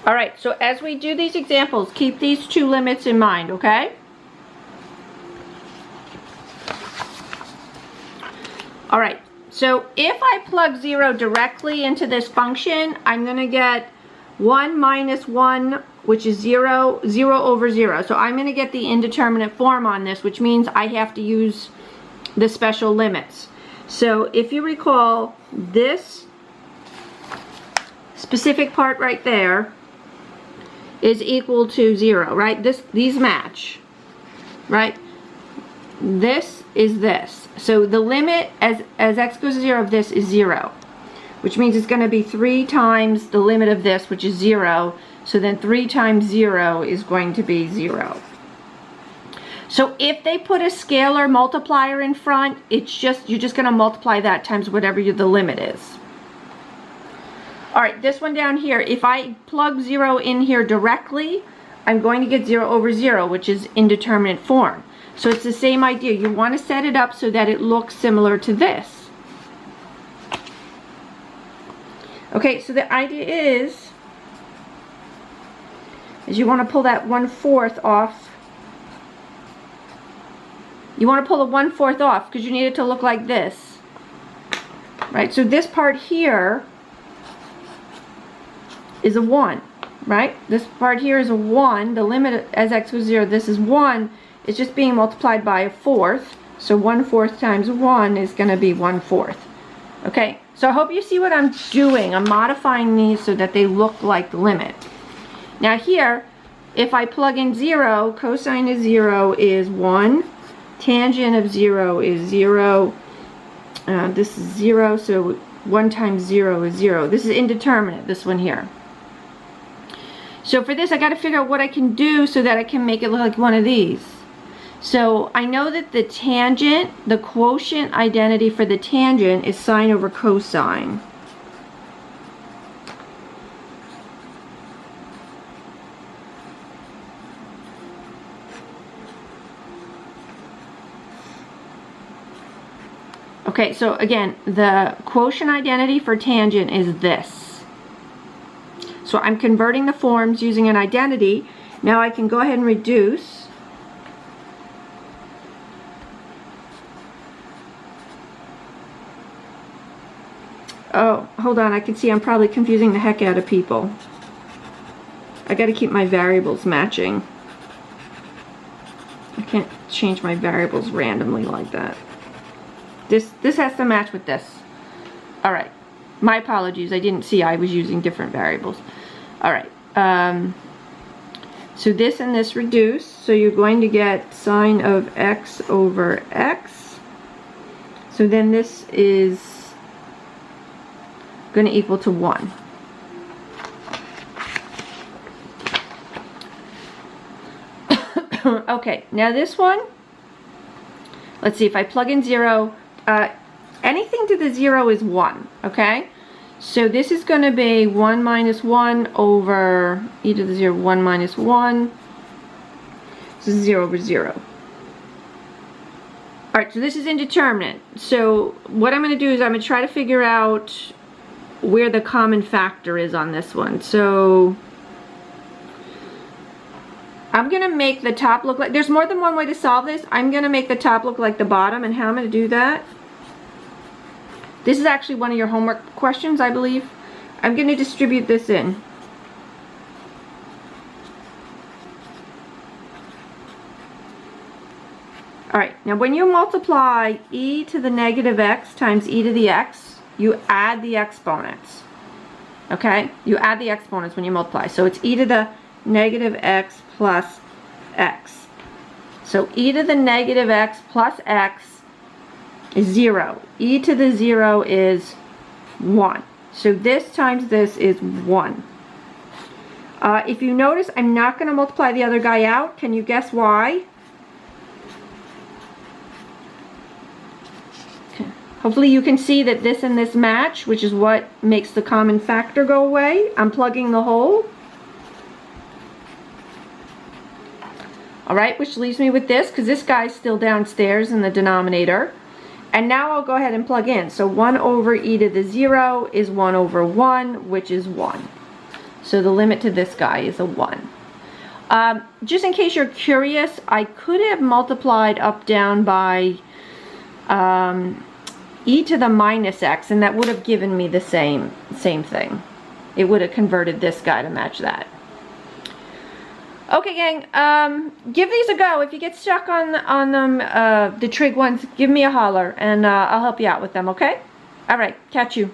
All right, so as we do these examples, keep these two limits in mind, okay? All right, so if I plug 0 directly into this function, I'm going to get 1 minus 1, which is 0, 0 over 0. So I'm going to get the indeterminate form on this, which means I have to use the special limits. So if you recall, this specific part right there is equal to 0, right? These match, right? This is this. So the limit as x goes to 0 of this is 0, which means it's going to be 3 times the limit of this, which is 0. So then 3 times 0 is going to be 0. So if they put a scalar multiplier in front, you're just going to multiply that times whatever the limit is. All right, this one down here, if I plug 0 in here directly, I'm going to get 0 over 0, which is indeterminate form. So it's the same idea. You want to set it up so that it looks similar to this. Okay, so the idea is you want to pull that 1/4 off. You want to pull the 1/4 off because you need it to look like this. Right, so this part here is a 1, right? This part here is a 1. The limit as x was 0, this is 1. It's just being multiplied by a 4th. So 1/4 times 1 is going to be 1/4. Okay, so I hope you see what I'm doing. I'm modifying these so that they look like the limit. Now here, if I plug in 0, cosine of 0 is 1. Tangent of 0 is 0. This is 0, so 1 times 0 is 0. This is indeterminate, this one here. So for this, I got to figure out what I can do so that I can make it look like one of these. So I know that the tangent, the quotient identity for the tangent is sine over cosine. Okay, so again, the quotient identity for tangent is this. So I'm converting the forms using an identity. Now I can go ahead and reduce. Oh, hold on, I can see I'm probably confusing the heck out of people. I gotta keep my variables matching. I can't change my variables randomly like that. This has to match with this. All right. My apologies. I didn't see I was using different variables. All right. So this and this reduce. So you're going to get sine of x over x. So then this is going to equal to 1. Okay. Now this one, let's see if I plug in 0. Anything to the 0 is 1, okay? So this is going to be 1 minus 1 over e to the 0, 1 minus 1. This is 0 over 0. Alright, so this is indeterminate. So what I'm going to do is I'm going to try to figure out where the common factor is on this one. So I'm going to make the top look like, there's more than one way to solve this. I'm going to make the top look like the bottom, and how I'm going to do that. This is actually one of your homework questions, I believe. I'm going to distribute this in. Alright, now when you multiply e to the negative x times e to the x, you add the exponents. Okay? You add the exponents when you multiply. So it's e to the negative x plus x. So e to the negative x plus x is 0. E to the 0 is 1. So this times this is 1. If you notice, I'm not going to multiply the other guy out. Can you guess why? Okay. Hopefully you can see that this and this match, which is what makes the common factor go away. I'm plugging the hole. Alright, which leaves me with this, because this guy's still downstairs in the denominator. And now I'll go ahead and plug in. So 1 over e to the 0 is 1 over 1, which is 1. So the limit to this guy is a 1. Just in case you're curious, I could have multiplied up down by e to the minus x, and that would have given me the same thing. It would have converted this guy to match that. Okay, gang, give these a go. If you get stuck on them, the trig ones, give me a holler, and I'll help you out with them, okay? All right, catch you.